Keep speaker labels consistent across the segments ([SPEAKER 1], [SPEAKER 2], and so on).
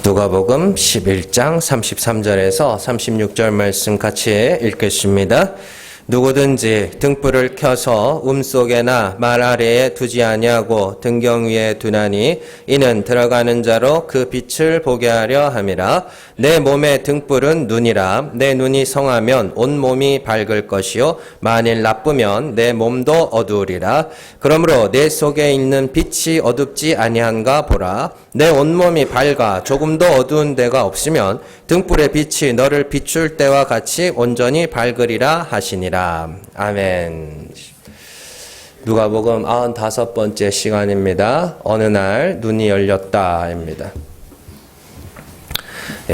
[SPEAKER 1] 누가복음 11장 33절에서 36절 말씀 같이 읽겠습니다. 누구든지 등불을 켜서 속에나 말 아래에 두지 아니하고 등경 위에 두나니 이는 들어가는 자로 그 빛을 보게 하려 함이라. 내 몸의 등불은 눈이라. 내 눈이 성하면 온 몸이 밝을 것이요 만일 나쁘면 내 몸도 어두우리라. 그러므로 내 속에 있는 빛이 어둡지 아니한가 보라. 내 온몸이 밝아 조금도 어두운 데가 없으면 등불의 빛이 너를 비출 때와 같이 온전히 밝으리라 하시니라. 아멘. 누가복음 95번째 시간입니다. 어느 날 눈이 열렸다입니다.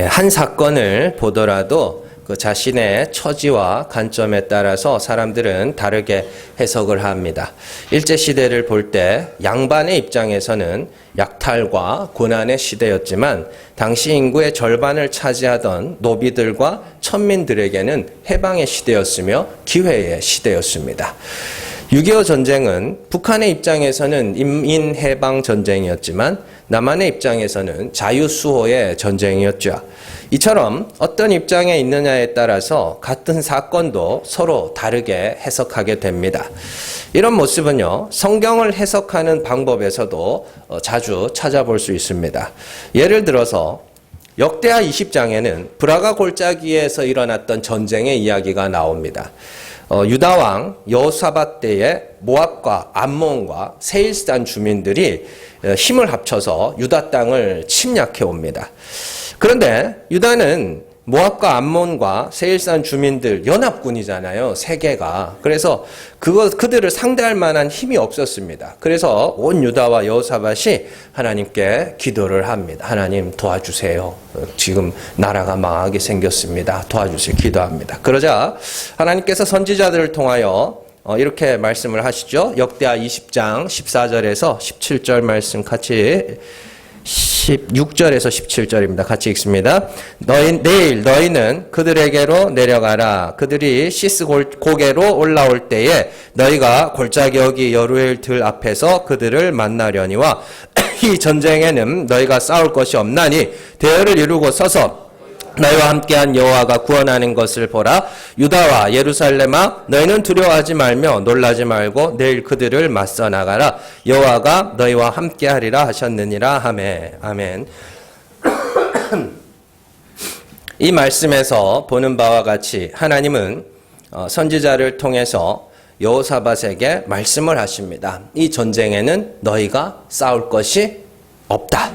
[SPEAKER 1] 한 사건을 보더라도 그 자신의 처지와 관점에 따라서 사람들은 다르게 해석을 합니다. 일제시대를 볼 때 양반의 입장에서는 약탈과 고난의 시대였지만 당시 인구의 절반을 차지하던 노비들과 천민들에게는 해방의 시대였으며 기회의 시대였습니다. 6.25 전쟁은 북한의 입장에서는 인민해방 전쟁이었지만 남한의 입장에서는 자유수호의 전쟁이었죠. 이처럼 어떤 입장에 있느냐에 따라서 같은 사건도 서로 다르게 해석하게 됩니다. 이런 모습은요, 성경을 해석하는 방법에서도 자주 찾아볼 수 있습니다. 예를 들어서 역대하 20장에는 브라가 골짜기에서 일어났던 전쟁의 이야기가 나옵니다. 유다왕 여호사밧 때에 모압과 암몬과 세일산 주민들이 힘을 합쳐서 유다 땅을 침략해 옵니다. 그런데 유다는 모압과 암몬과 세일산 주민들 연합군이잖아요. 세 개가. 그래서 그들을 상대할 만한 힘이 없었습니다. 그래서 온 유다와 여호사밧이 하나님께 기도를 합니다. 하나님 도와주세요. 지금 나라가 망하게 생겼습니다. 도와주세요. 기도합니다. 그러자 하나님께서 선지자들을 통하여 이렇게 말씀을 하시죠. 역대하 20장 14절에서 17절 말씀 같이 16절에서 17절입니다. 같이 읽습니다. 내일 너희는 그들에게로 내려가라. 그들이 시스 고개로 올라올 때에 너희가 골짜기 여기 여루엘 들 앞에서 그들을 만나려니와 이 전쟁에는 너희가 싸울 것이 없나니 대열을 이루고 서서 너희와 함께한 여호와가 구원하는 것을 보라. 유다와 예루살렘아 너희는 두려워하지 말며 놀라지 말고 내일 그들을 맞서 나가라. 여호와가 너희와 함께하리라 하셨느니라 하매. 아멘. 이 말씀에서 보는 바와 같이 하나님은 선지자를 통해서 여호사밧에게 말씀을 하십니다. 이 전쟁에는 너희가 싸울 것이 없다.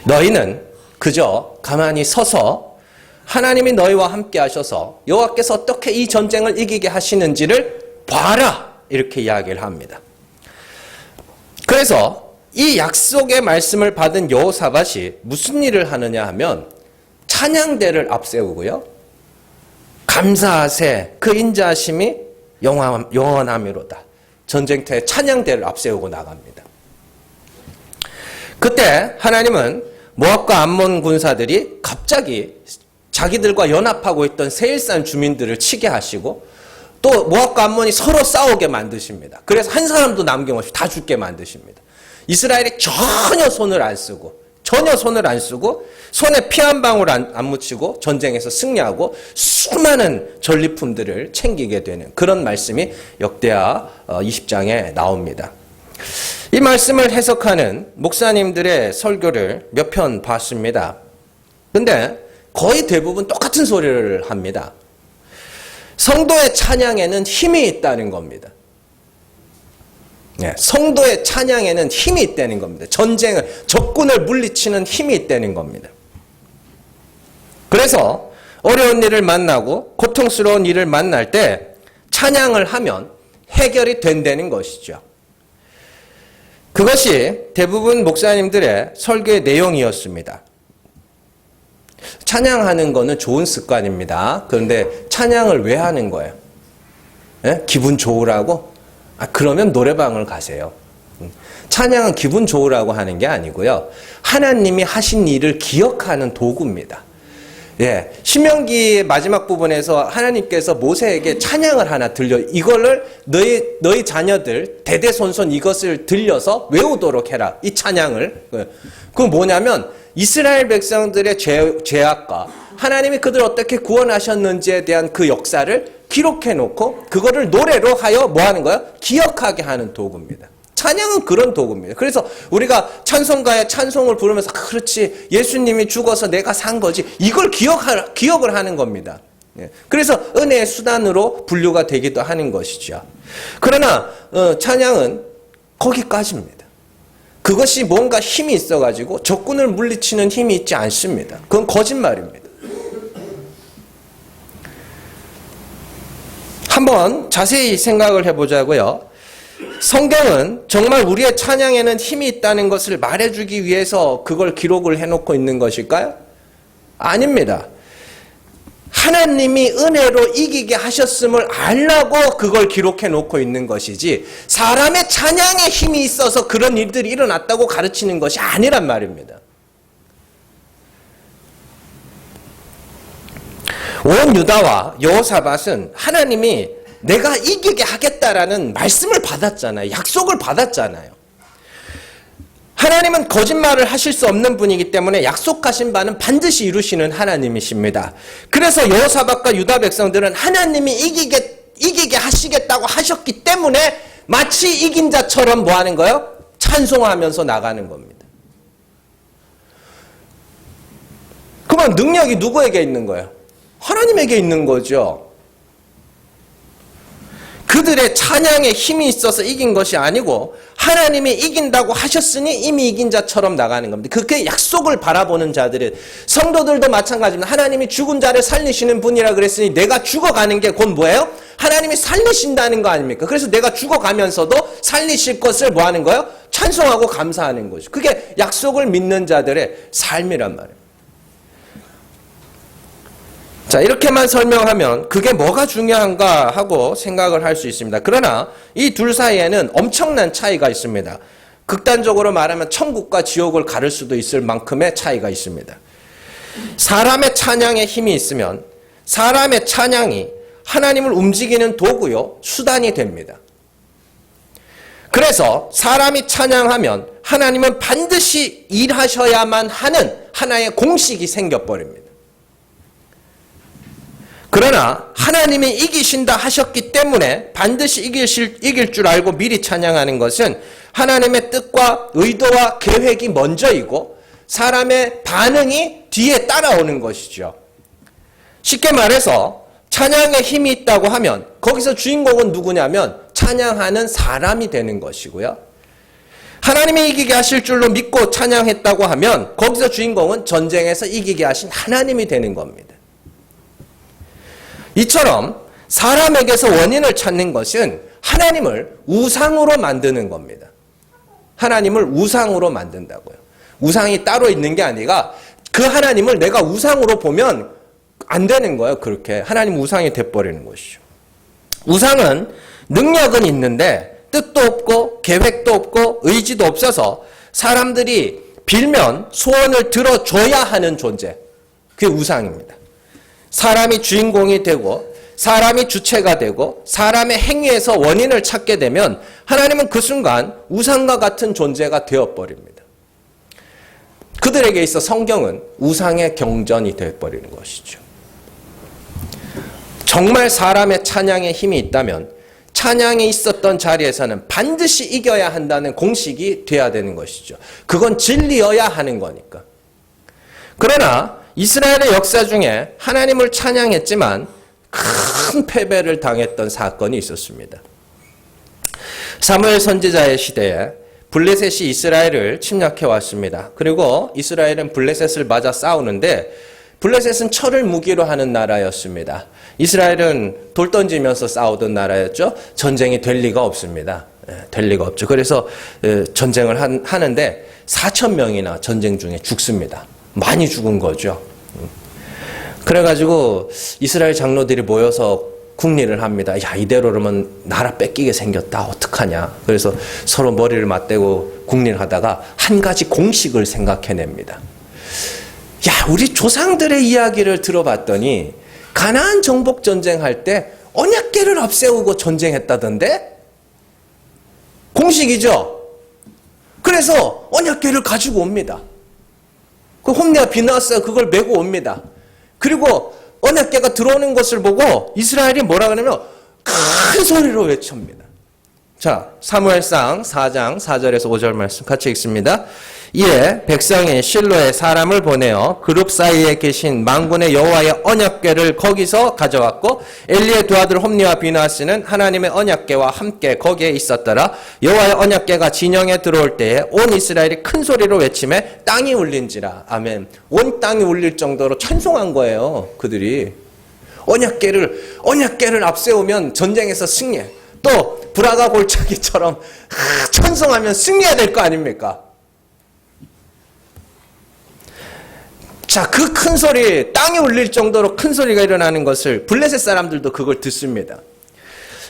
[SPEAKER 1] 너희는 그저 가만히 서서 하나님이 너희와 함께 하셔서 여호와께서 어떻게 이 전쟁을 이기게 하시는지를 봐라. 이렇게 이야기를 합니다. 그래서 이 약속의 말씀을 받은 여호사밧이 무슨 일을 하느냐 하면 찬양대를 앞세우고요. 감사하세 그 인자하심이 영원함이로다. 전쟁터에 찬양대를 앞세우고 나갑니다. 그때 하나님은 모압과 암몬 군사들이 갑자기 자기들과 연합하고 있던 세일산 주민들을 치게 하시고 또 모압과 암몬이 서로 싸우게 만드십니다. 그래서 한 사람도 남김없이 다 죽게 만드십니다. 이스라엘이 전혀 손을 안 쓰고 손에 피 한 방울 안 묻히고 전쟁에서 승리하고 수많은 전리품들을 챙기게 되는 그런 말씀이 역대하 20장에 나옵니다. 이 말씀을 해석하는 목사님들의 설교를 몇 편 봤습니다. 근데 거의 대부분 똑같은 소리를 합니다. 성도의 찬양에는 힘이 있다는 겁니다. 성도의 찬양에는 힘이 있다는 겁니다. 적군을 물리치는 힘이 있다는 겁니다. 그래서 어려운 일을 만나고 고통스러운 일을 만날 때 찬양을 하면 해결이 된다는 것이죠. 그것이 대부분 목사님들의 설교의 내용이었습니다. 찬양하는 거는 좋은 습관입니다. 그런데 찬양을 왜 하는 거예요? 기분 좋으라고? 그러면 노래방을 가세요. 찬양은 기분 좋으라고 하는 게 아니고요. 하나님이 하신 일을 기억하는 도구입니다. 신명기의 마지막 부분에서 하나님께서 모세에게 찬양을 하나 들려 이거를 너희 자녀들 대대손손 이것을 들려서 외우도록 해라. 이 찬양을. 그건 뭐냐면 이스라엘 백성들의 죄악과 하나님이 그들을 어떻게 구원하셨는지에 대한 그 역사를 기록해 놓고 그거를 노래로 하여 뭐 하는 거예요? 기억하게 하는 도구입니다. 찬양은 그런 도구입니다. 그래서 우리가 찬송가에 찬송을 부르면서 그렇지 예수님이 죽어서 내가 산 거지 이걸 기억을 하는 겁니다. 그래서 은혜의 수단으로 분류가 되기도 하는 것이죠. 그러나 찬양은 거기까지입니다. 그것이 뭔가 힘이 있어가지고 적군을 물리치는 힘이 있지 않습니다. 그건 거짓말입니다. 한번 자세히 생각을 해보자고요. 성경은 정말 우리의 찬양에는 힘이 있다는 것을 말해주기 위해서 그걸 기록을 해놓고 있는 것일까요? 아닙니다. 하나님이 은혜로 이기게 하셨음을 알라고 그걸 기록해 놓고 있는 것이지 사람의 찬양에 힘이 있어서 그런 일들이 일어났다고 가르치는 것이 아니란 말입니다. 온 유다와 여호사밧은 하나님이 내가 이기게 하겠다라는 말씀을 받았잖아요. 약속을 받았잖아요. 하나님은 거짓말을 하실 수 없는 분이기 때문에 약속하신 바는 반드시 이루시는 하나님이십니다. 그래서 여호사밧과 유다 백성들은 하나님이 이기게 하시겠다고 하셨기 때문에 마치 이긴 자처럼 뭐 하는 거예요? 찬송하면서 나가는 겁니다. 그러면 능력이 누구에게 있는 거예요? 하나님에게 있는 거죠. 그들의 찬양에 힘이 있어서 이긴 것이 아니고 하나님이 이긴다고 하셨으니 이미 이긴 자처럼 나가는 겁니다. 그게 약속을 바라보는 자들은 성도들도 마찬가지입니다. 하나님이 죽은 자를 살리시는 분이라 그랬으니 내가 죽어가는 게 곧 뭐예요? 하나님이 살리신다는 거 아닙니까? 그래서 내가 죽어가면서도 살리실 것을 뭐 하는 거예요? 찬송하고 감사하는 거죠. 그게 약속을 믿는 자들의 삶이란 말이에요. 자, 이렇게만 설명하면 그게 뭐가 중요한가 하고 생각을 할 수 있습니다. 그러나 이 둘 사이에는 엄청난 차이가 있습니다. 극단적으로 말하면 천국과 지옥을 가를 수도 있을 만큼의 차이가 있습니다. 사람의 찬양에 힘이 있으면 사람의 찬양이 하나님을 움직이는 도구요, 수단이 됩니다. 그래서 사람이 찬양하면 하나님은 반드시 일하셔야만 하는 하나의 공식이 생겨버립니다. 그러나 하나님이 이기신다 하셨기 때문에 반드시 이길 줄 알고 미리 찬양하는 것은 하나님의 뜻과 의도와 계획이 먼저이고 사람의 반응이 뒤에 따라오는 것이죠. 쉽게 말해서 찬양에 힘이 있다고 하면 거기서 주인공은 누구냐면 찬양하는 사람이 되는 것이고요. 하나님이 이기게 하실 줄로 믿고 찬양했다고 하면 거기서 주인공은 전쟁에서 이기게 하신 하나님이 되는 겁니다. 이처럼 사람에게서 원인을 찾는 것은 하나님을 우상으로 만드는 겁니다. 하나님을 우상으로 만든다고요. 우상이 따로 있는 게 아니라 그 하나님을 내가 우상으로 보면 안 되는 거예요. 그렇게 하나님 우상이 돼버리는 것이죠. 우상은 능력은 있는데 뜻도 없고 계획도 없고 의지도 없어서 사람들이 빌면 소원을 들어줘야 하는 존재. 그게 우상입니다. 사람이 주인공이 되고 사람이 주체가 되고 사람의 행위에서 원인을 찾게 되면 하나님은 그 순간 우상과 같은 존재가 되어버립니다. 그들에게 있어 성경은 우상의 경전이 되어버리는 것이죠. 정말 사람의 찬양에 힘이 있다면 찬양이 있었던 자리에서는 반드시 이겨야 한다는 공식이 돼야 되는 것이죠. 그건 진리여야 하는 거니까. 그러나 이스라엘의 역사 중에 하나님을 찬양했지만 큰 패배를 당했던 사건이 있었습니다. 사무엘 선지자의 시대에 블레셋이 이스라엘을 침략해 왔습니다. 그리고 이스라엘은 블레셋을 맞아 싸우는데 블레셋은 철을 무기로 하는 나라였습니다. 이스라엘은 돌 던지면서 싸우던 나라였죠. 전쟁이 될 리가 없습니다. 될 리가 없죠. 그래서 전쟁을 하는데 4,000명이나 전쟁 중에 죽습니다. 많이 죽은 거죠. 그래가지고 이스라엘 장로들이 모여서 국리를 합니다. 야, 이대로 그러면 나라 뺏기게 생겼다. 어떡하냐. 그래서 서로 머리를 맞대고 국리를 하다가 한 가지 공식을 생각해냅니다. 야, 우리 조상들의 이야기를 들어봤더니 가나안 정복 전쟁할 때 언약궤를 앞세우고 전쟁했다던데? 공식이죠. 그래서 언약궤를 가지고 옵니다. 그 홈리와 비느하스가 그걸 메고 옵니다. 그리고 언약궤가 들어오는 것을 보고 이스라엘이 뭐라 그러냐면 큰 소리로 외칩니다. 자, 사무엘상 4장 4절에서 5절 말씀 같이 읽습니다. 이에 백성이 실로에 사람을 보내어 그룹 사이에 계신 만군의 여호와의 언약궤를 거기서 가져왔고 엘리의 두 아들 홈리와 비느하스는 하나님의 언약궤와 함께 거기에 있었더라. 여호와의 언약궤가 진영에 들어올 때에 온 이스라엘이 큰 소리로 외치매 땅이 울린지라. 아멘. 온 땅이 울릴 정도로 찬송한 거예요. 그들이 언약궤를 앞세우면 전쟁에서 승리해. 또 브라가 골짜기처럼 찬송하면 승리해야 될 거 아닙니까? 자, 그 큰 소리, 땅이 울릴 정도로 큰 소리가 일어나는 것을 블레셋 사람들도 그걸 듣습니다.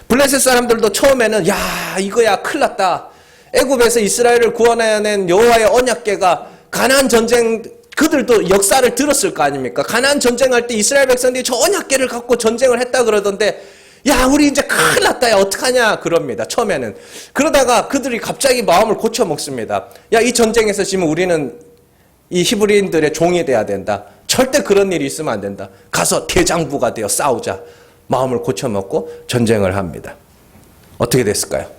[SPEAKER 1] 블레셋 사람들도 처음에는 야, 이거야 큰일 났다. 애굽에서 이스라엘을 구원해낸 여호와의 언약궤가 가나안 전쟁, 그들도 역사를 들었을 거 아닙니까? 가나안 전쟁할 때 이스라엘 백성들이 저 언약궤를 갖고 전쟁을 했다 그러던데 야, 우리 이제 큰일 났다. 야, 어떡하냐 그럽니다. 처음에는. 그러다가 그들이 갑자기 마음을 고쳐 먹습니다. 야, 이 전쟁에서 지금 우리는 이 히브리인들의 종이 돼야 된다. 절대 그런 일이 있으면 안 된다. 가서 대장부가 되어 싸우자. 마음을 고쳐먹고 전쟁을 합니다. 어떻게 됐을까요?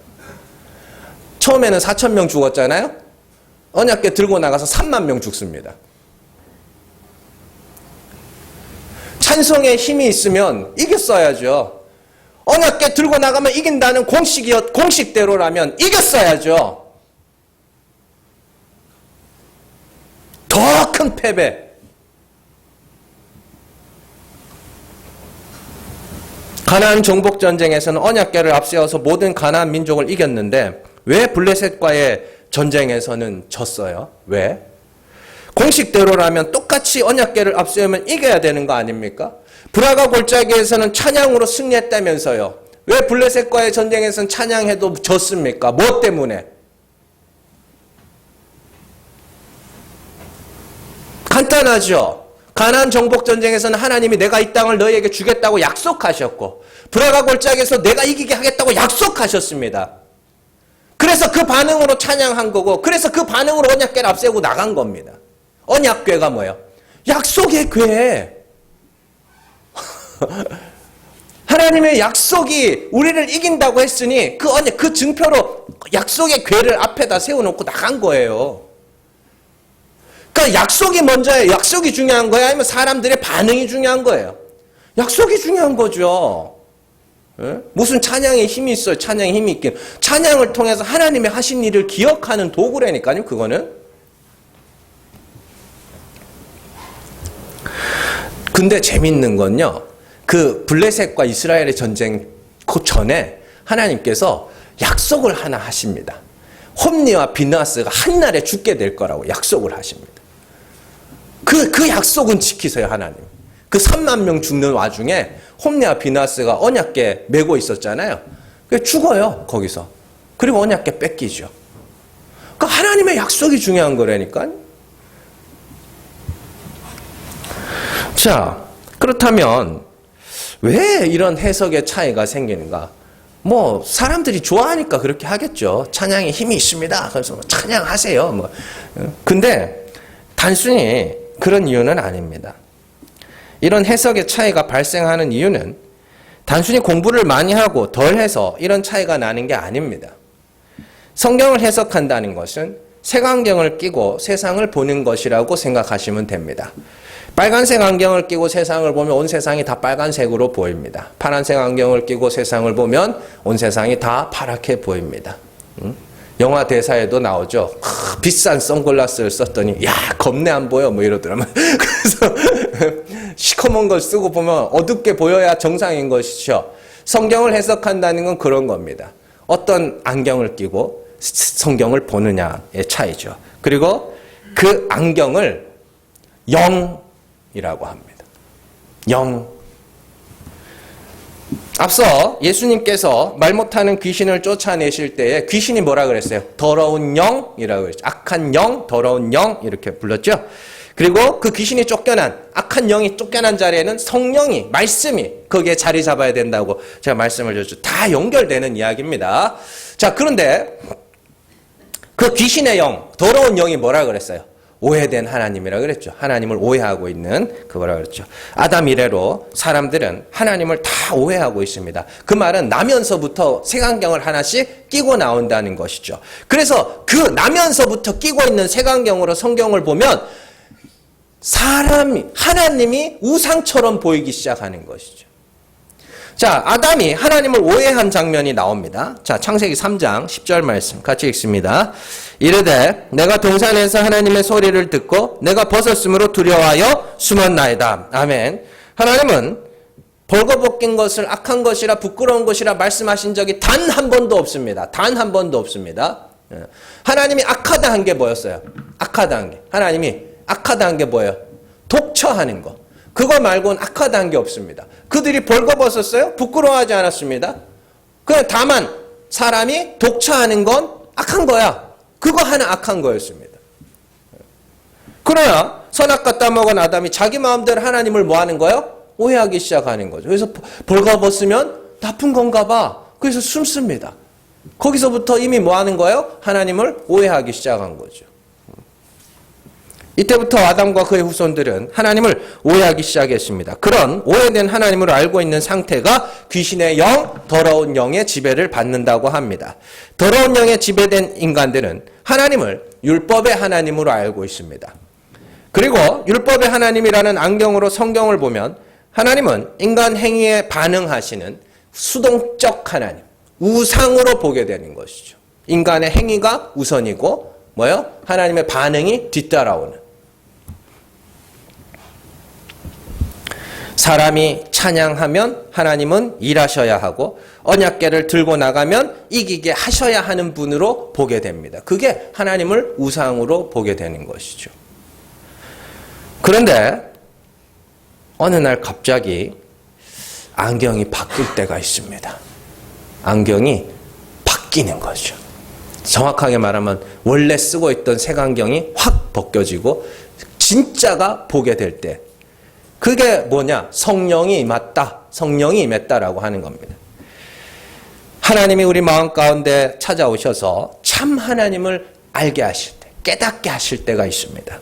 [SPEAKER 1] 처음에는 4,000명 죽었잖아요. 언약궤 들고 나가서 3만 명 죽습니다. 찬송에 힘이 있으면 이겼어야죠. 언약궤 들고 나가면 이긴다는 공식대로라면 이겼어야죠. 더 큰 패배. 가나안 정복 전쟁에서는 언약궤를 앞세워서 모든 가나안 민족을 이겼는데 왜 블레셋과의 전쟁에서는 졌어요? 왜? 공식대로라면 똑같이 언약궤를 앞세우면 이겨야 되는 거 아닙니까? 브라가 골짜기에서는 찬양으로 승리했다면서요. 왜 블레셋과의 전쟁에서는 찬양해도 졌습니까? 뭐 때문에? 간단하죠. 가나안 정복 전쟁에서는 하나님이 내가 이 땅을 너희에게 주겠다고 약속하셨고 브라가 골짜기에서 내가 이기게 하겠다고 약속하셨습니다. 그래서 그 반응으로 찬양한 거고 그래서 그 반응으로 언약궤를 앞세우고 나간 겁니다. 언약궤가 뭐예요? 약속의 궤. 하나님의 약속이 우리를 이긴다고 했으니 그 증표로 약속의 궤를 앞에다 세워놓고 나간 거예요. 그러니까 약속이 먼저예요. 약속이 중요한 거예요? 아니면 사람들의 반응이 중요한 거예요? 약속이 중요한 거죠. 예? 무슨 찬양에 힘이 있어요. 찬양에 힘이 있긴. 찬양을 통해서 하나님의 하신 일을 기억하는 도구라니까요. 그거는. 근데 재밌는 건요. 그 블레셋과 이스라엘의 전쟁 그 전에 하나님께서 약속을 하나 하십니다. 홈리와 비느하스가 한날에 죽게 될 거라고 약속을 하십니다. 그 약속은 지키세요, 하나님. 그 3만 명 죽는 와중에 홈리와 비느하스가 언약궤 메고 있었잖아요. 죽어요, 거기서. 그리고 언약궤 뺏기죠. 그러니까 하나님의 약속이 중요한 거라니까. 자, 그렇다면 왜 이런 해석의 차이가 생기는가? 뭐 사람들이 좋아하니까 그렇게 하겠죠. 찬양에 힘이 있습니다. 그래서 찬양하세요. 뭐. 근데 단순히 그런 이유는 아닙니다. 이런 해석의 차이가 발생하는 이유는 단순히 공부를 많이 하고 덜 해서 이런 차이가 나는 게 아닙니다. 성경을 해석한다는 것은 색안경을 끼고 세상을 보는 것이라고 생각하시면 됩니다. 빨간색 안경을 끼고 세상을 보면 온 세상이 다 빨간색으로 보입니다. 파란색 안경을 끼고 세상을 보면 온 세상이 다 파랗게 보입니다. 영화 대사에도 나오죠. 비싼 선글라스를 썼더니 야 겁내 안 보여 뭐 이러더라고요. 그래서 시커먼 걸 쓰고 보면 어둡게 보여야 정상인 것이죠. 성경을 해석한다는 건 그런 겁니다. 어떤 안경을 끼고 성경을 보느냐의 차이죠. 그리고 그 안경을 영이라고 합니다. 영. 앞서 예수님께서 말 못하는 귀신을 쫓아내실 때에 귀신이 뭐라 그랬어요? 더러운 영이라고 그랬죠. 악한 영, 더러운 영 이렇게 불렀죠. 그리고 그 귀신이 쫓겨난 악한 영이 쫓겨난 자리에는 성령이 말씀이 거기에 자리 잡아야 된다고 제가 말씀을 드렸죠. 다 연결되는 이야기입니다. 자, 그런데 그 귀신의 영, 더러운 영이 뭐라 그랬어요? 오해된 하나님이라 그랬죠. 하나님을 오해하고 있는 그거라 그랬죠. 아담 이래로 사람들은 하나님을 다 오해하고 있습니다. 그 말은 나면서부터 색안경을 하나씩 끼고 나온다는 것이죠. 그래서 그 나면서부터 끼고 있는 색안경으로 성경을 보면 하나님이 우상처럼 보이기 시작하는 것이죠. 자, 아담이 하나님을 오해한 장면이 나옵니다. 자, 창세기 3장 10절 말씀 같이 읽습니다. 이르되 내가 동산에서 하나님의 소리를 듣고 내가 벗었으므로 두려워하여 숨었나이다. 아멘. 하나님은 벌거벗긴 것을 악한 것이라 부끄러운 것이라 말씀하신 적이 단 한 번도 없습니다. 단 한 번도 없습니다. 하나님이 악하다 한 게 뭐였어요? 악하다 한 게. 하나님이 악하다 한 게 뭐예요? 독처하는 거. 그거 말고는 악하다 한 게 없습니다. 그들이 벌거벗었어요? 부끄러워하지 않았습니다. 그냥 다만 사람이 독처하는 건 악한 거야. 그거 하나 악한 거였습니다. 그러나 선악과 따먹은 아담이 자기 마음대로 하나님을 뭐 하는 거예요? 오해하기 시작하는 거죠. 그래서 벌거벗으면 나쁜 건가 봐. 그래서 숨습니다. 거기서부터 이미 뭐 하는 거예요? 하나님을 오해하기 시작한 거죠. 이때부터 아담과 그의 후손들은 하나님을 오해하기 시작했습니다. 그런 오해된 하나님을 알고 있는 상태가 귀신의 영, 더러운 영의 지배를 받는다고 합니다. 더러운 영에 지배된 인간들은 하나님을 율법의 하나님으로 알고 있습니다. 그리고 율법의 하나님이라는 안경으로 성경을 보면 하나님은 인간 행위에 반응하시는 수동적 하나님, 우상으로 보게 되는 것이죠. 인간의 행위가 우선이고 뭐요? 하나님의 반응이 뒤따라오는. 사람이 찬양하면 하나님은 일하셔야 하고 언약궤를 들고 나가면 이기게 하셔야 하는 분으로 보게 됩니다. 그게 하나님을 우상으로 보게 되는 것이죠. 그런데 어느 날 갑자기 안경이 바뀔 때가 있습니다. 안경이 바뀌는 거죠. 정확하게 말하면 원래 쓰고 있던 색안경이 확 벗겨지고 진짜가 보게 될 때, 그게 뭐냐? 성령이 임했다. 성령이 임했다라고 하는 겁니다. 하나님이 우리 마음 가운데 찾아오셔서 참 하나님을 알게 하실 때, 깨닫게 하실 때가 있습니다.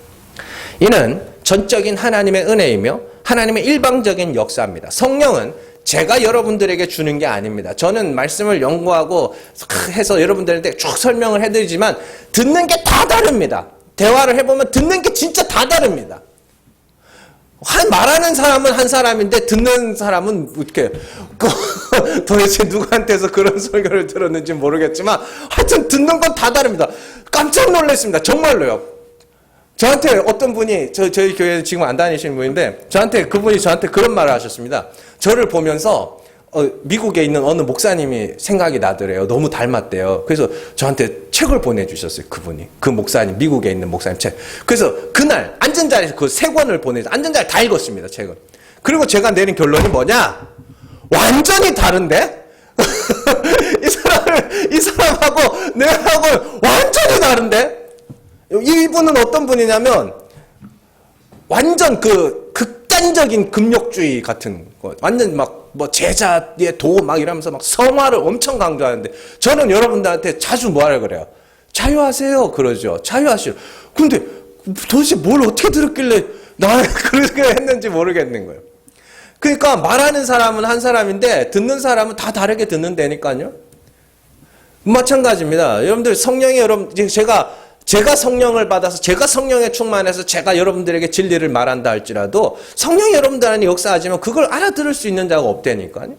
[SPEAKER 1] 이는 전적인 하나님의 은혜이며 하나님의 일방적인 역사입니다. 성령은 제가 여러분들에게 주는 게 아닙니다. 저는 말씀을 연구하고 해서 여러분들한테 쭉 설명을 해드리지만 듣는 게 다 다릅니다. 대화를 해보면 듣는 게 진짜 다 다릅니다. 말하는 사람은 한 사람인데 듣는 사람은 이렇게 도대체 누구한테서 그런 설교를 들었는지 모르겠지만 하여튼 듣는 건 다 다릅니다. 깜짝 놀랐습니다. 정말로요. 저한테 어떤 분이 저희 교회에 지금 안 다니시는 분인데 그분이 저한테 그런 말을 하셨습니다. 저를 보면서 미국에 있는 어느 목사님이 생각이 나더래요. 너무 닮았대요. 그래서 저한테 책을 보내주셨어요. 그분이. 그 목사님, 미국에 있는 목사님 책. 그래서 그날 앉은 자리에서 그 세 권을 보내서 앉은 자리에 다 읽었습니다. 책을. 그리고 제가 내린 결론이 뭐냐? 완전히 다른데? 이 사람하고 내하고 완전히 다른데? 이분은 어떤 분이냐면 완전 극단적인 금욕주의 같은 거. 완전 제자의 도 이러면서 성화를 엄청 강조하는데 저는 여러분들한테 자주 뭐하라 그래요? 자유하세요. 그러죠. 자유하시오. 근데 도대체 뭘 어떻게 들었길래 나 그렇게 했는지 모르겠는 거예요. 그러니까 말하는 사람은 한 사람인데 듣는 사람은 다 다르게 듣는다니까요. 마찬가지입니다. 여러분들 성령이 제가 성령을 받아서 제가 성령에 충만해서 제가 여러분들에게 진리를 말한다 할지라도 성령이 여러분들 안에 역사하지만 그걸 알아들을 수 있는 자가 없다니까요.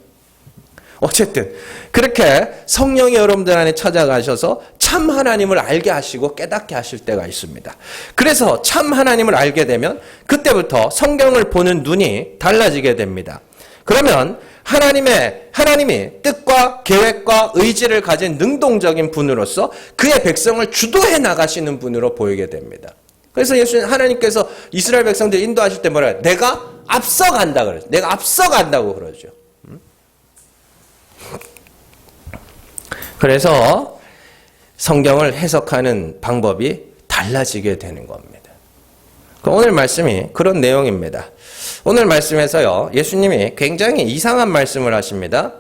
[SPEAKER 1] 어쨌든 그렇게 성령이 여러분들 안에 찾아가셔서 참 하나님을 알게 하시고 깨닫게 하실 때가 있습니다. 그래서 참 하나님을 알게 되면 그때부터 성경을 보는 눈이 달라지게 됩니다. 그러면 하나님이 뜻과 계획과 의지를 가진 능동적인 분으로서 그의 백성을 주도해 나가시는 분으로 보이게 됩니다. 그래서 하나님께서 이스라엘 백성들 인도하실 때 뭐라 해요? 내가 앞서간다 그러죠. 내가 앞서간다고 그러죠. 그래서 성경을 해석하는 방법이 달라지게 되는 겁니다. 오늘 말씀이 그런 내용입니다. 오늘 말씀에서요, 예수님이 굉장히 이상한 말씀을 하십니다.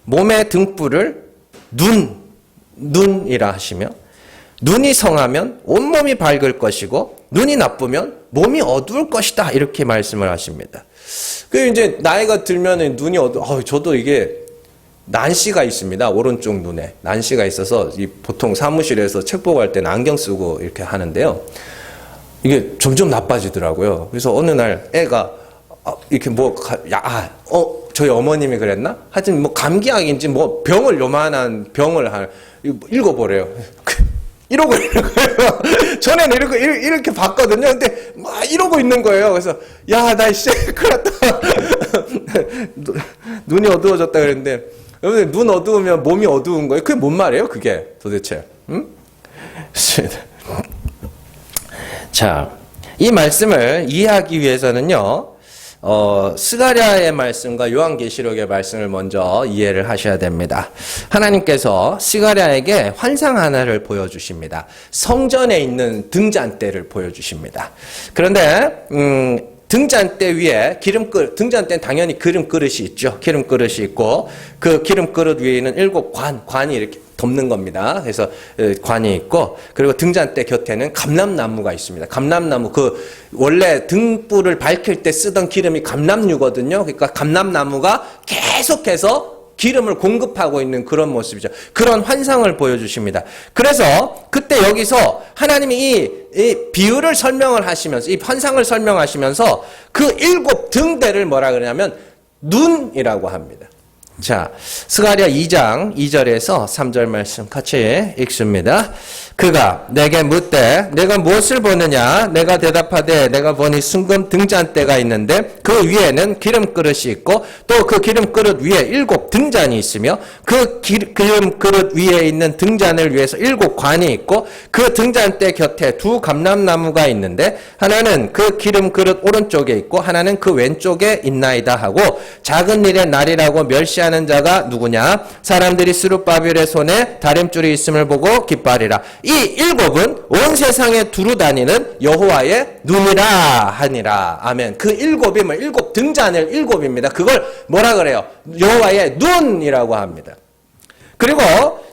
[SPEAKER 1] 몸의 등불을 눈이라 하시며, 눈이 성하면 온몸이 밝을 것이고, 눈이 나쁘면 몸이 어두울 것이다. 이렇게 말씀을 하십니다. 그 이제 나이가 들면 눈이 저도 이게 난시가 있습니다. 오른쪽 눈에 난시가 있어서 보통 사무실에서 책 보고 할 때는 안경 쓰고 이렇게 하는데요. 이게 점점 나빠지더라고요. 그래서 어느 날 애가 이렇게 저희 어머님이 그랬나? 하여튼 뭐 감기약인지 뭐 병을 요만한 병을 읽어보래요. 이러고 있는 거예요. 전에는 이렇게 봤거든요. 근데 막 이러고 있는 거예요. 그래서 나 큰일 났다. 눈이 어두워졌다 그랬는데 여러분 눈 어두우면 몸이 어두운 거예요. 그게 뭔 말이에요? 그게 도대체? 응? 자, 이 말씀을 이해하기 위해서는요. 스가랴의 말씀과 요한계시록의 말씀을 먼저 이해를 하셔야 됩니다. 하나님께서 스가랴에게 환상 하나를 보여주십니다. 성전에 있는 등잔대를 보여주십니다. 그런데 등잔대 위에 등잔대는 당연히 기름 그릇이 있죠. 기름 그릇이 있고 그 기름 그릇 위에는 7 관이 이렇게 덮는 겁니다. 그래서 관이 있고 그리고 등잔대 곁에는 감람나무가 있습니다. 감람나무 원래 등불을 밝힐 때 쓰던 기름이 감람유거든요. 그러니까 감람나무가 계속해서 기름을 공급하고 있는 그런 모습이죠. 그런 환상을 보여주십니다. 그래서 그때 여기서 하나님이 이 비유를 설명을 하시면서 이 환상을 설명하시면서 그 7 등대를 뭐라 그러냐면 눈이라고 합니다. 자, 스가랴 2장 2절에서 3절 말씀 같이 읽습니다. 그가 내게 묻되 내가 무엇을 보느냐? 내가 대답하되 내가 보니 순금 등잔대가 있는데 그 위에는 기름 그릇이 있고 또 그 기름 그릇 위에 7 등잔이 있으며 그 기름 그릇 위에 있는 등잔을 위해서 7 관이 있고 그 등잔대 곁에 2 감람나무가 있는데 하나는 그 기름 그릇 오른쪽에 있고 하나는 그 왼쪽에 있나이다 하고 작은 일의 날이라고 멸시하는 자가 누구냐? 사람들이 스룹바벨의 손에 다림줄이 있음을 보고 기뻐하리라. 이 7은 온 세상에 두루 다니는 여호와의 눈이라 하니라. 아멘. 그 7이 7 등잔을 7입니다. 그걸 뭐라 그래요? 여호와의 눈이라고 합니다. 그리고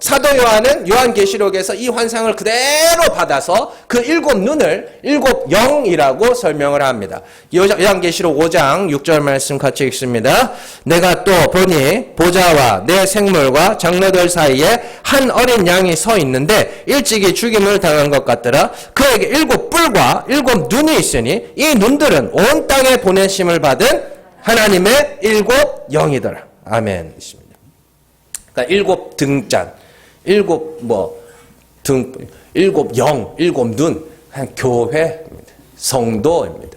[SPEAKER 1] 사도 요한은 요한계시록에서 이 환상을 그대로 받아서 그 7 눈을 7 영이라고 설명을 합니다. 요한계시록 5장 6절 말씀 같이 읽습니다. 내가 또 보니 보좌와 내 생물과 장로들 사이에 한 어린 양이 서 있는데 일찍이 죽임을 당한 것 같더라. 그에게 7 뿔과 7 눈이 있으니 이 눈들은 온 땅에 보내심을 받은 하나님의 7 영이더라. 아멘. 7 등잔, 7 영, 7 눈, 교회입니다. 성도입니다.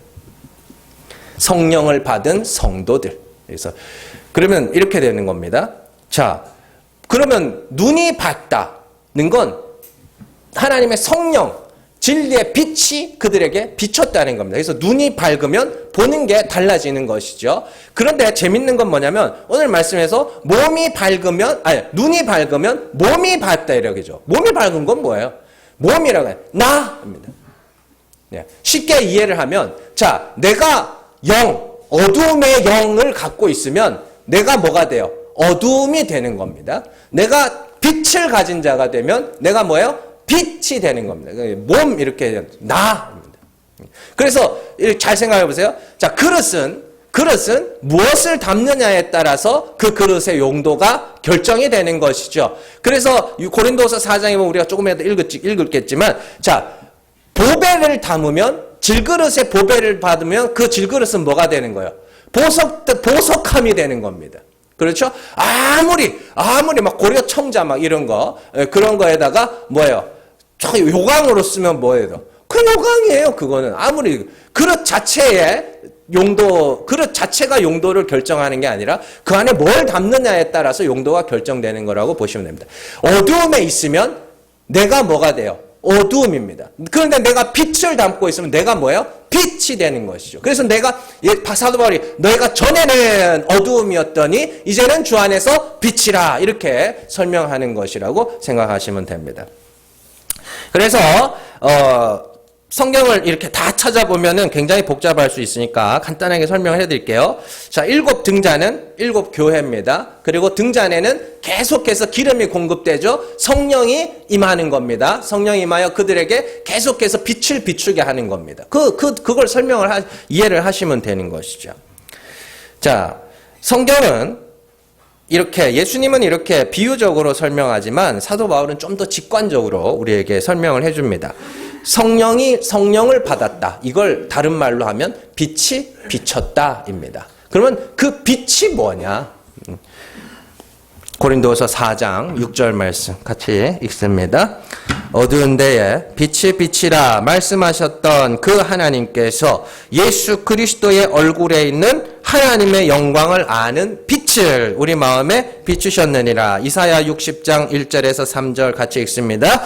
[SPEAKER 1] 성령을 받은 성도들. 그래서 그러면 이렇게 되는 겁니다. 자, 그러면 눈이 밝다는 건 하나님의 성령, 진리의 빛이 그들에게 비쳤다는 겁니다. 그래서 눈이 밝으면 보는 게 달라지는 것이죠. 그런데 재밌는 건 뭐냐면 오늘 말씀에서 눈이 밝으면 몸이 밝다 이러죠. 몸이 밝은 건 뭐예요? 몸이라고 해요. 나입니다. 쉽게 이해를 하면 자, 내가 어두움의 영을 갖고 있으면 내가 뭐가 돼요? 어두움이 되는 겁니다. 내가 빛을 가진 자가 되면 내가 뭐예요? 빛이 되는 겁니다. 몸 이렇게 나입니다. 그래서 잘 생각해 보세요. 자, 그릇은 무엇을 담느냐에 따라서 그 그릇의 용도가 결정이 되는 것이죠. 그래서 고린도서 4장에 보면 우리가 조금 더 읽었겠지만 자, 보배를 담으면 질그릇에 보배를 받으면 그 질그릇은 뭐가 되는 거예요? 보석함이 되는 겁니다. 그렇죠? 아무리 막 고려 청자 막 이런 거 그런 거에다가 뭐예요? 요강으로 쓰면 뭐예요? 그 요강이에요. 그거는 아무리 그릇 자체가 용도를 결정하는 게 아니라 그 안에 뭘 담느냐에 따라서 용도가 결정되는 거라고 보시면 됩니다. 어두움에 있으면 내가 뭐가 돼요? 어두움입니다. 그런데 내가 빛을 담고 있으면 내가 뭐예요? 빛이 되는 것이죠. 그래서 사도 바울이 너희가 전에는 어두움이었더니 이제는 주 안에서 빛이라 이렇게 설명하는 것이라고 생각하시면 됩니다. 그래서 성경을 이렇게 다 찾아보면은 굉장히 복잡할 수 있으니까 간단하게 설명을 해드릴게요. 자, 7 등잔은 7 교회입니다. 그리고 등잔에는 계속해서 기름이 공급되죠. 성령이 임하는 겁니다. 성령이 임하여 그들에게 계속해서 빛을 비추게 하는 겁니다. 그걸 이해를 하시면 되는 것이죠. 자, 성경은 예수님은 이렇게 비유적으로 설명하지만 사도 바울은 좀 더 직관적으로 우리에게 설명을 해줍니다. 성령을 받았다. 이걸 다른 말로 하면 빛이 비쳤다입니다. 그러면 그 빛이 뭐냐? 고린도서 4장 6절 말씀 같이 읽습니다. 어두운 데에 빛이 비치라 말씀하셨던 그 하나님께서 예수 그리스도의 얼굴에 있는 하나님의 영광을 아는 빛을 우리 마음에 비추셨느니라. 이사야 60장 1절에서 3절 같이 읽습니다.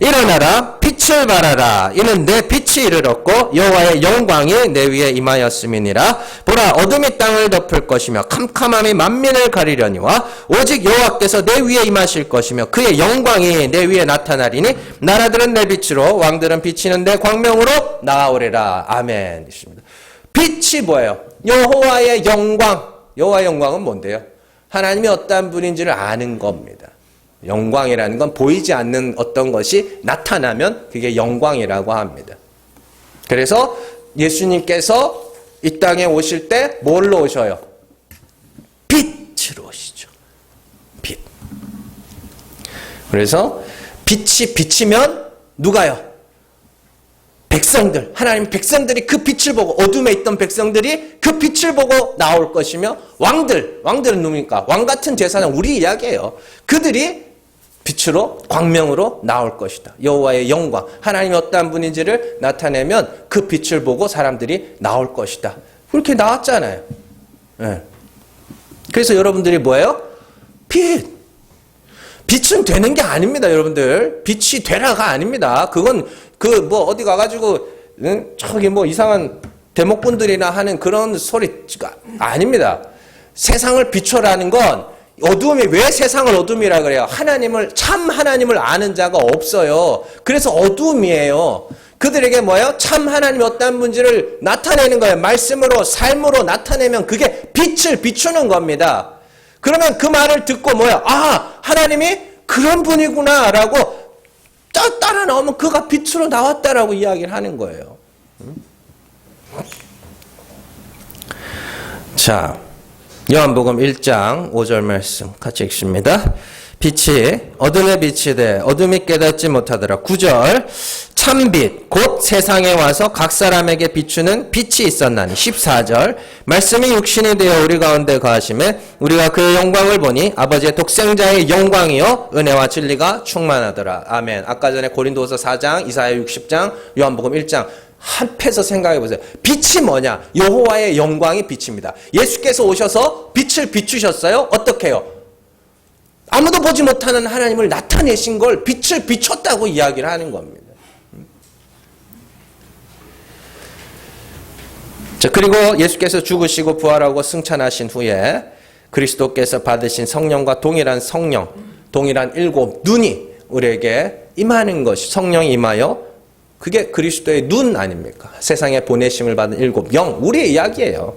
[SPEAKER 1] 일어나라 빛을 발하라 이는 내 빛이 이르렀고 여호와의 영광이 내 위에 임하였음이니라. 보라 어둠이 땅을 덮을 것이며 캄캄함이 만민을 가리려니와 오직 여호와께서 내 위에 임하실 것이며 그의 영광이 내 위에 나타나리니 나라들은 내 빛으로 왕들은 비치는 내 광명으로 나아오리라. 아멘. 있습니다. 빛이 뭐예요? 여호와의 영광. 여호와의 영광은 뭔데요? 하나님이 어떠한 분인지를 아는 겁니다. 영광이라는 건 보이지 않는 어떤 것이 나타나면 그게 영광이라고 합니다. 그래서 예수님께서 이 땅에 오실 때 뭘로 오셔요? 빛으로 오시죠. 빛. 그래서 빛이 비치면 누가요? 백성들, 하나님 백성들이 그 빛을 보고 어둠에 있던 백성들이 그 빛을 보고 나올 것이며 왕들은 누굽니까? 왕 같은 제사장 우리 이야기예요. 그들이 빛으로 광명으로 나올 것이다. 여호와의 영광, 하나님이 어떠한 분인지를 나타내면 그 빛을 보고 사람들이 나올 것이다. 그렇게 나왔잖아요. 네. 그래서 여러분들이 뭐예요? 빛은 되는 게 아닙니다, 여러분들. 빛이 되라가 아닙니다. 그건 어디 가가지고 저기 이상한 대목꾼들이나 하는 그런 소리가 아닙니다. 세상을 비춰라는 건 어두움이 왜 세상을 어둠이라 그래요? 참 하나님을 아는 자가 없어요. 그래서 어둠이에요. 그들에게 뭐예요? 참 하나님이 어떠한 분인지를 나타내는 거예요. 말씀으로 삶으로 나타내면 그게 빛을 비추는 겁니다. 그러면 그 말을 듣고 하나님이 그런 분이구나 라고 따라 나오면 그가 빛으로 나왔다라고 이야기를 하는 거예요. 자, 요한복음 1장 5절 말씀 같이 읽습니다. 빛이 어둠에 비치되 어둠이 깨닫지 못하더라. 9절 참빛 곧 세상에 와서 각 사람에게 비추는 빛이 있었나니. 14절 말씀이 육신이 되어 우리 가운데 거하심에 우리가 그의 영광을 보니 아버지의 독생자의 영광이요 은혜와 진리가 충만하더라. 아멘. 아까 전에 고린도서 4장, 이사야 60장, 요한복음 1장 합해서 생각해 보세요. 빛이 뭐냐? 여호와의 영광이 빛입니다. 예수께서 오셔서 빛을 비추셨어요. 어떻게 해요? 아무도 보지 못하는 하나님을 나타내신 걸 빛을 비췄다고 이야기를 하는 겁니다. 자, 그리고 예수께서 죽으시고 부활하고 승천하신 후에 그리스도께서 받으신 성령과 동일한 성령, 동일한 7 눈이 우리에게 임하는 것이 성령이 임하여 그게 그리스도의 눈 아닙니까? 세상에 보내심을 받은 7 영, 우리의 이야기예요.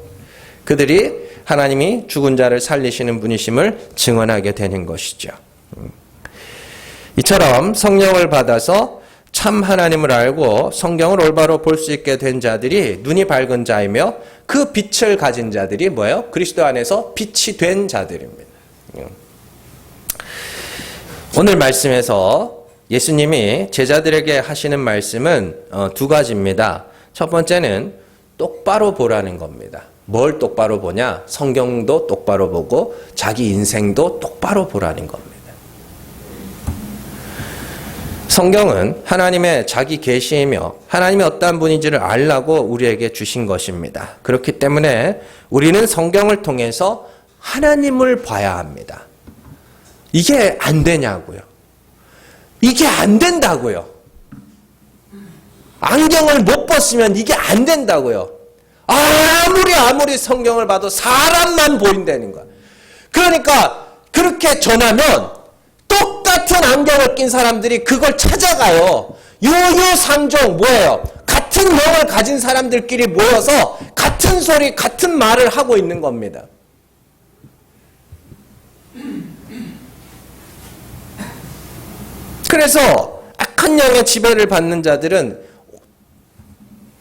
[SPEAKER 1] 그들이 하나님이 죽은 자를 살리시는 분이심을 증언하게 되는 것이죠. 이처럼 성령을 받아서 참 하나님을 알고 성경을 올바로 볼 수 있게 된 자들이 눈이 밝은 자이며 그 빛을 가진 자들이 뭐예요? 그리스도 안에서 빛이 된 자들입니다. 오늘 말씀에서 예수님이 제자들에게 하시는 말씀은 2가지입니다. 첫 번째는 똑바로 보라는 겁니다. 뭘 똑바로 보냐? 성경도 똑바로 보고 자기 인생도 똑바로 보라는 겁니다. 성경은 하나님의 자기 계시이며 하나님이 어떠한 분인지를 알라고 우리에게 주신 것입니다. 그렇기 때문에 우리는 성경을 통해서 하나님을 봐야 합니다. 이게 안 되냐고요. 이게 안 된다고요. 안경을 못 벗으면 이게 안 된다고요. 아무리 성경을 봐도 사람만 보인다는 거야. 그러니까 그렇게 전하면 똑같은 안경을 낀 사람들이 그걸 찾아가요. 유유상종 뭐예요? 같은 영을 가진 사람들끼리 모여서 같은 소리, 같은 말을 하고 있는 겁니다. 그래서 악한 영의 지배를 받는 자들은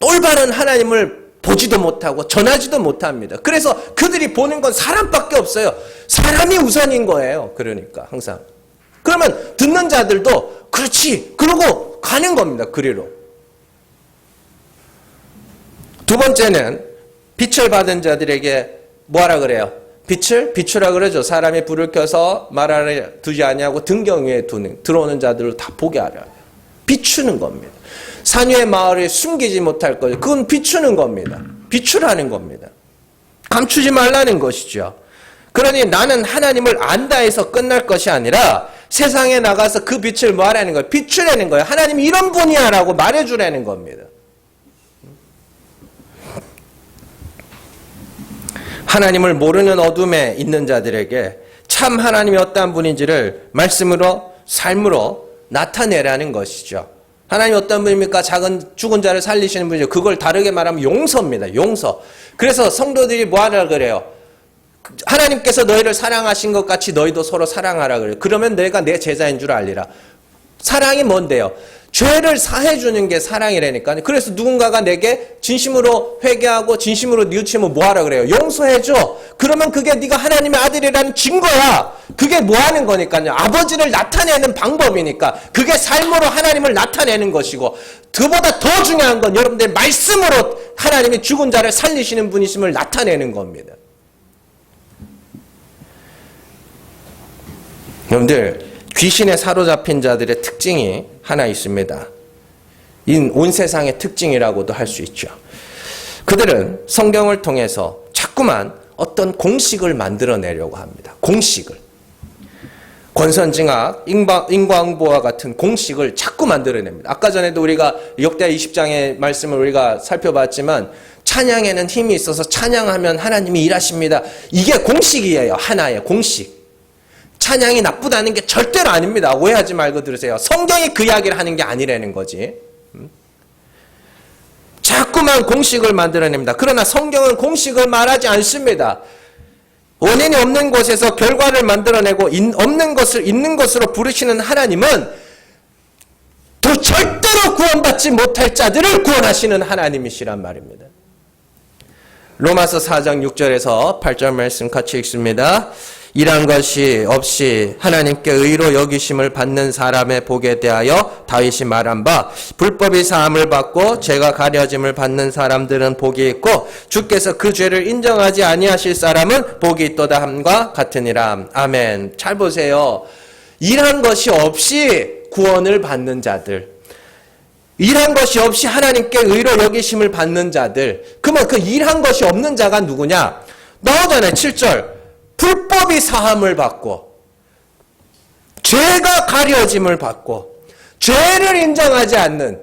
[SPEAKER 1] 올바른 하나님을 보지도 못하고 전하지도 못합니다. 그래서 그들이 보는 건 사람밖에 없어요. 사람이 우선인 거예요. 그러니까 항상. 그러면 듣는 자들도 그렇지 그러고 가는 겁니다. 그리로. 두 번째는 빛을 받은 자들에게 뭐하라 그래요? 비추라 그러죠. 사람이 불을 켜서 말 안에 두지 아니하고 등경 위에 들어오는 자들을 다 보게 하라. 비추는 겁니다. 산 위의 마을에 숨기지 못할 거죠. 그건 비추는 겁니다. 비추라는 겁니다. 감추지 말라는 것이죠. 그러니 나는 하나님을 안다 해서 끝날 것이 아니라 세상에 나가서 그 빛을 뭐 하라는 거예요? 비추라는 거예요. 하나님이 이런 분이야 라고 말해주라는 겁니다. 하나님을 모르는 어둠에 있는 자들에게 참 하나님이 어떠한 분인지를 말씀으로 삶으로 나타내라는 것이죠. 하나님이 어떤 분입니까? 죽은 자를 살리시는 분이죠. 그걸 다르게 말하면 용서입니다. 용서. 그래서 성도들이 뭐 하라 그래요? 하나님께서 너희를 사랑하신 것 같이 너희도 서로 사랑하라 그래요. 그러면 너희가 내 제자인 줄 알리라. 사랑이 뭔데요? 죄를 사해주는 게 사랑이라니까요. 그래서 누군가가 내게 진심으로 회개하고 진심으로 뉘우치면 뭐하라 그래요? 용서해줘. 그러면 그게 네가 하나님의 아들이라는 증거야. 그게 뭐하는 거니까요. 아버지를 나타내는 방법이니까. 그게 삶으로 하나님을 나타내는 것이고, 그보다 더 중요한 건 여러분들 말씀으로 하나님이 죽은 자를 살리시는 분이심을 나타내는 겁니다. 여러분들 귀신에 사로잡힌 자들의 특징이 하나 있습니다. 온 세상의 특징이라고도 할 수 있죠. 그들은 성경을 통해서 자꾸만 어떤 공식을 만들어내려고 합니다. 공식을. 권선징악, 인과응보와 같은 공식을 자꾸 만들어냅니다. 아까 전에도 우리가 역대하 20장의 말씀을 우리가 살펴봤지만 찬양에는 힘이 있어서 찬양하면 하나님이 일하십니다. 이게 공식이에요. 하나의 공식. 찬양이 나쁘다는 게 절대로 아닙니다. 오해하지 말고 들으세요. 성경이 그 이야기를 하는 게 아니라는 거지. 자꾸만 공식을 만들어냅니다. 그러나 성경은 공식을 말하지 않습니다. 원인이 없는 곳에서 결과를 만들어내고 없는 것을 있는 것으로 부르시는 하나님은 또 절대로 구원받지 못할 자들을 구원하시는 하나님이시란 말입니다. 로마서 4장 6절에서 8절 말씀 같이 읽습니다. 이란 것이 없이 하나님께 의로 여기심을 받는 사람의 복에 대하여 다윗이 말한 바 불법이 사함을 받고 죄가 가려짐을 받는 사람들은 복이 있고 주께서 그 죄를 인정하지 아니하실 사람은 복이 있도다 함과 같으니라. 아멘. 잘 보세요. 일한 것이 없이 구원을 받는 자들, 일한 것이 없이 하나님께 의로 여기심을 받는 자들, 그러면 그 일한 것이 없는 자가 누구냐? 나오잖아요. 7절. 불법이 사함을 받고 죄가 가려짐을 받고 죄를 인정하지 않는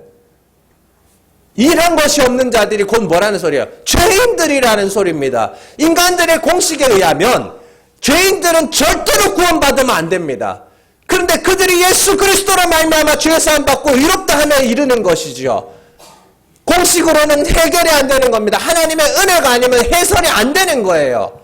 [SPEAKER 1] 일한 것이 없는 자들이 곧 뭐라는 소리예요? 죄인들이라는 소리입니다. 인간들의 공식에 의하면 죄인들은 절대로 구원받으면 안 됩니다. 그런데 그들이 예수 그리스도로 말미암아 죄 사함 받고 의롭다 하며 이르는 것이죠. 공식으로는 해결이 안 되는 겁니다. 하나님의 은혜가 아니면 해설이 안 되는 거예요.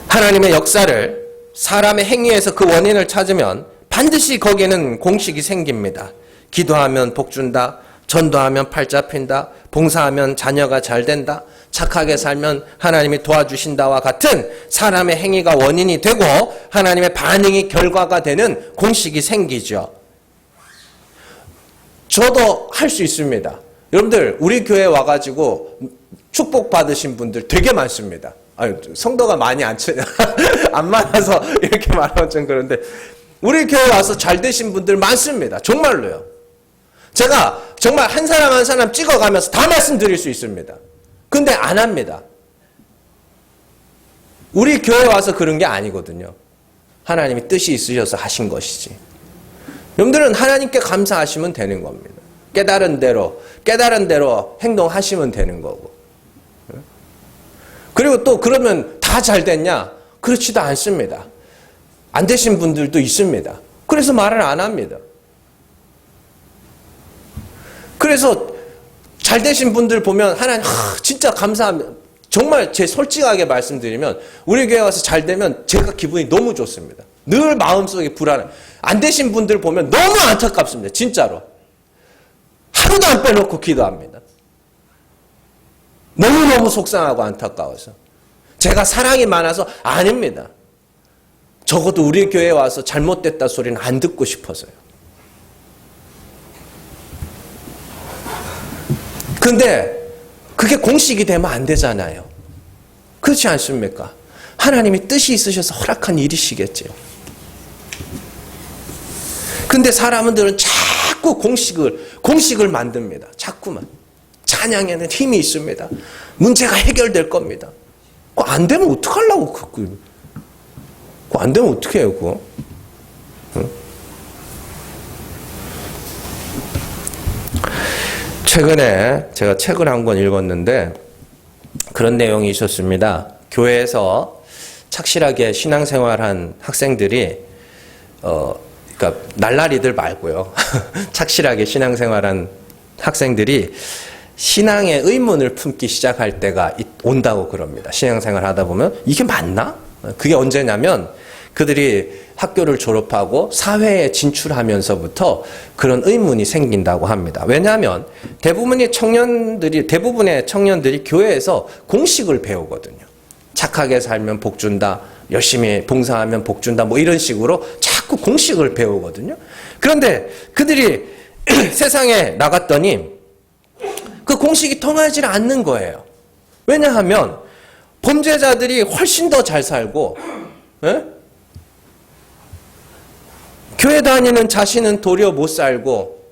[SPEAKER 1] 하나님의 역사를 사람의 행위에서 그 원인을 찾으면 반드시 거기에는 공식이 생깁니다. 기도하면 복 준다. 전도하면 팔 잡힌다. 봉사하면 자녀가 잘 된다. 착하게 살면 하나님이 도와주신다와 같은 사람의 행위가 원인이 되고 하나님의 반응이 결과가 되는 공식이 생기죠. 저도 할 수 있습니다. 여러분들 우리 교회 와가지고 축복 받으신 분들 되게 많습니다. 아니, 성도가 많이 안 많아서 이렇게 말하면 좀 그런데 우리 교회 와서 잘 되신 분들 많습니다. 정말로요. 제가 정말 한 사람 한 사람 찍어가면서 다 말씀드릴 수 있습니다. 근데 안 합니다. 우리 교회 와서 그런 게 아니거든요. 하나님이 뜻이 있으셔서 하신 것이지. 여러분들은 하나님께 감사하시면 되는 겁니다. 깨달은 대로 행동하시면 되는 거고. 그리고 또 그러면 다 잘 됐냐? 그렇지도 않습니다. 안 되신 분들도 있습니다. 그래서 말을 안 합니다. 그래서 잘 되신 분들 보면 하나님 진짜 감사합니다. 정말 제 솔직하게 말씀드리면 우리 교회 와서 잘 되면 제가 기분이 너무 좋습니다. 늘 마음속에 불안해. 안 되신 분들 보면 너무 안타깝습니다. 진짜로. 하루도 안 빼놓고 기도합니다. 너무너무 속상하고 안타까워서. 제가 사랑이 많아서 아닙니다. 적어도 우리 교회에 와서 잘못됐다 소리는 안 듣고 싶어서요. 근데 그게 공식이 되면 안 되잖아요. 그렇지 않습니까? 하나님이 뜻이 있으셔서 허락한 일이시겠죠. 근데 사람들은 자꾸 공식을 만듭니다. 자꾸만. 찬양에는 힘이 있습니다. 문제가 해결될 겁니다. 그거 안 되면 어떡하려고, 그거 안 되면 어떻게 해요, 그거? 응? 최근에 제가 책을 한 권 읽었는데 그런 내용이 있었습니다. 교회에서 착실하게 신앙생활한 학생들이 그러니까 날라리들 말고요. 착실하게 신앙생활한 학생들이 신앙의 의문을 품기 시작할 때가 온다고 그럽니다. 신앙생활 하다 보면 이게 맞나? 그게 언제냐면 그들이 학교를 졸업하고 사회에 진출하면서부터 그런 의문이 생긴다고 합니다. 왜냐하면 대부분의 청년들이 교회에서 공식을 배우거든요. 착하게 살면 복 준다. 열심히 봉사하면 복 준다. 뭐 이런 식으로 자꾸 공식을 배우거든요. 그런데 그들이 세상에 나갔더니 그 공식이 통하지 않는 거예요. 왜냐하면 범죄자들이 훨씬 더 잘 살고 교회 다니는 자신은 도리어 못 살고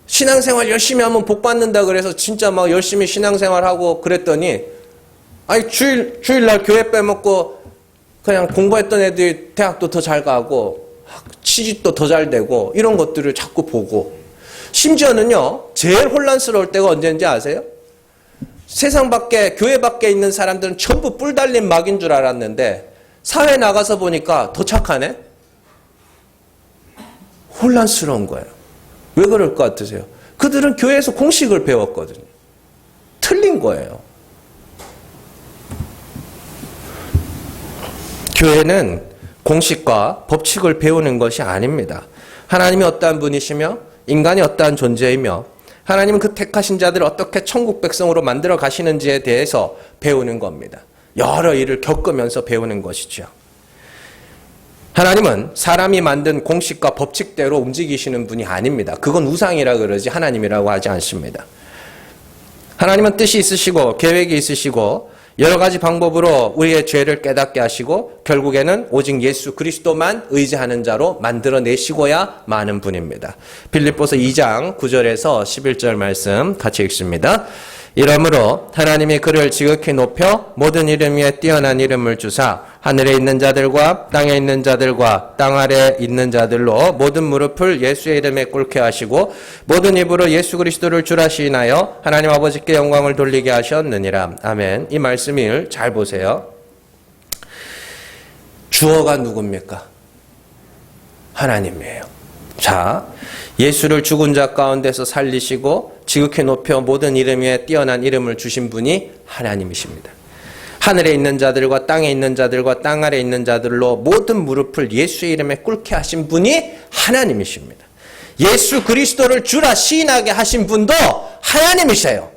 [SPEAKER 1] 신앙생활 열심히 하면 복 받는다 그래서 진짜 막 열심히 신앙생활하고 그랬더니 아니 주일날 교회 빼먹고 그냥 공부했던 애들이 대학도 더 잘 가고 취직도 더 잘 되고 이런 것들을 자꾸 보고 심지어는요 제일 혼란스러울 때가 언제인지 아세요? 세상 밖에 교회 밖에 있는 사람들은 전부 뿔 달린 막인 줄 알았는데 사회 나가서 보니까 더 착하네? 혼란스러운 거예요. 왜 그럴 것 같으세요? 그들은 교회에서 공식을 배웠거든요. 틀린 거예요. 교회는 공식과 법칙을 배우는 것이 아닙니다. 하나님이 어떠한 분이시며 인간이 어떠한 존재이며 하나님은 그 택하신 자들을 어떻게 천국 백성으로 만들어 가시는지에 대해서 배우는 겁니다. 여러 일을 겪으면서 배우는 것이죠. 하나님은 사람이 만든 공식과 법칙대로 움직이시는 분이 아닙니다. 그건 우상이라 그러지 하나님이라고 하지 않습니다. 하나님은 뜻이 있으시고 계획이 있으시고 여러 가지 방법으로 우리의 죄를 깨닫게 하시고 결국에는 오직 예수 그리스도만 의지하는 자로 만들어내시고야 마는 분입니다. 빌립보서 2장 9절에서 11절 말씀 같이 읽습니다. 이러므로 하나님이 그를 지극히 높여 모든 이름 위에 뛰어난 이름을 주사 하늘에 있는 자들과 땅에 있는 자들과 땅 아래에 있는 자들로 모든 무릎을 예수의 이름에 꿇게 하시고 모든 입으로 예수 그리스도를 주라 시인하여 하나님 아버지께 영광을 돌리게 하셨느니라. 아멘. 이 말씀을 잘 보세요. 주어가 누굽니까? 하나님이에요. 자, 예수를 죽은 자 가운데서 살리시고 지극히 높여 모든 이름 위에 뛰어난 이름을 주신 분이 하나님이십니다. 하늘에 있는 자들과 땅에 있는 자들과 땅 아래에 있는 자들로 모든 무릎을 예수의 이름에 꿇게 하신 분이 하나님이십니다. 예수 그리스도를 주라 시인하게 하신 분도 하나님이세요.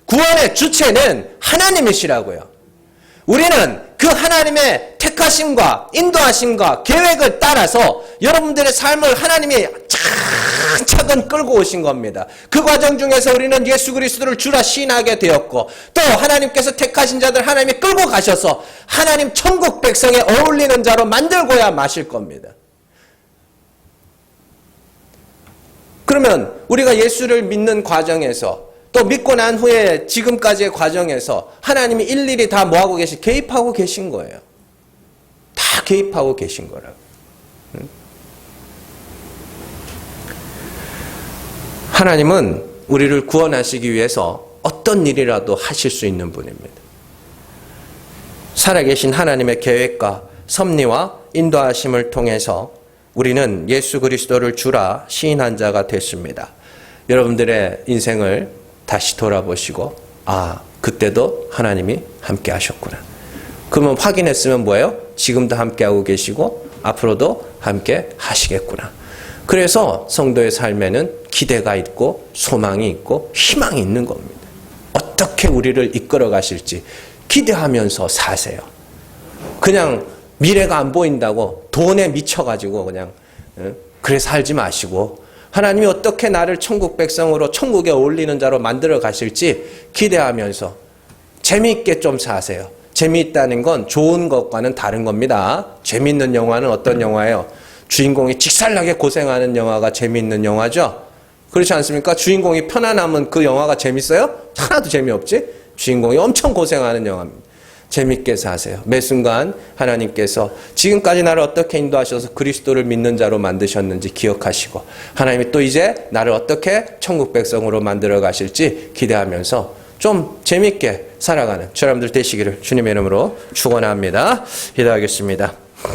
[SPEAKER 1] 구원의 주체는 하나님이시라고요. 우리는 그 하나님의 택하심과 인도하심과 계획을 따라서 여러분들의 삶을 하나님이 차근차근 끌고 오신 겁니다. 그 과정 중에서 우리는 예수 그리스도를 주라 시인하게 되었고 또 하나님께서 택하신 자들 하나님이 끌고 가셔서 하나님 천국 백성에 어울리는 자로 만들고야 마실 겁니다. 그러면 우리가 예수를 믿는 과정에서 또 믿고 난 후에 지금까지의 과정에서 하나님이 일일이 다 뭐하고 개입하고 계신 거예요. 다 개입하고 계신 거라고. 하나님은 우리를 구원하시기 위해서 어떤 일이라도 하실 수 있는 분입니다. 살아계신 하나님의 계획과 섭리와 인도하심을 통해서 우리는 예수 그리스도를 주라 시인한 자가 됐습니다. 여러분들의 인생을 다시 돌아보시고 그때도 하나님이 함께 하셨구나. 그러면 확인했으면 뭐예요? 지금도 함께하고 계시고 앞으로도 함께 하시겠구나. 그래서 성도의 삶에는 기대가 있고 소망이 있고 희망이 있는 겁니다. 어떻게 우리를 이끌어 가실지 기대하면서 사세요. 그냥 미래가 안 보인다고 돈에 미쳐가지고 그냥 그래 살지 마시고 하나님이 어떻게 나를 천국 백성으로 천국에 어울리는 자로 만들어 가실지 기대하면서 재미있게 좀 사세요. 재미있다는 건 좋은 것과는 다른 겁니다. 재미있는 영화는 어떤 영화예요? 주인공이 직살나게 고생하는 영화가 재미있는 영화죠. 그렇지 않습니까? 주인공이 편안하면 그 영화가 재밌어요? 하나도 재미없지? 주인공이 엄청 고생하는 영화입니다. 재밌게 사세요. 매 순간 하나님께서 지금까지 나를 어떻게 인도하셔서 그리스도를 믿는 자로 만드셨는지 기억하시고 하나님이 또 이제 나를 어떻게 천국 백성으로 만들어 가실지 기대하면서 좀 재밌게 살아가는 여러분들 되시기를 주님의 이름으로 축원합니다. 기도하겠습니다.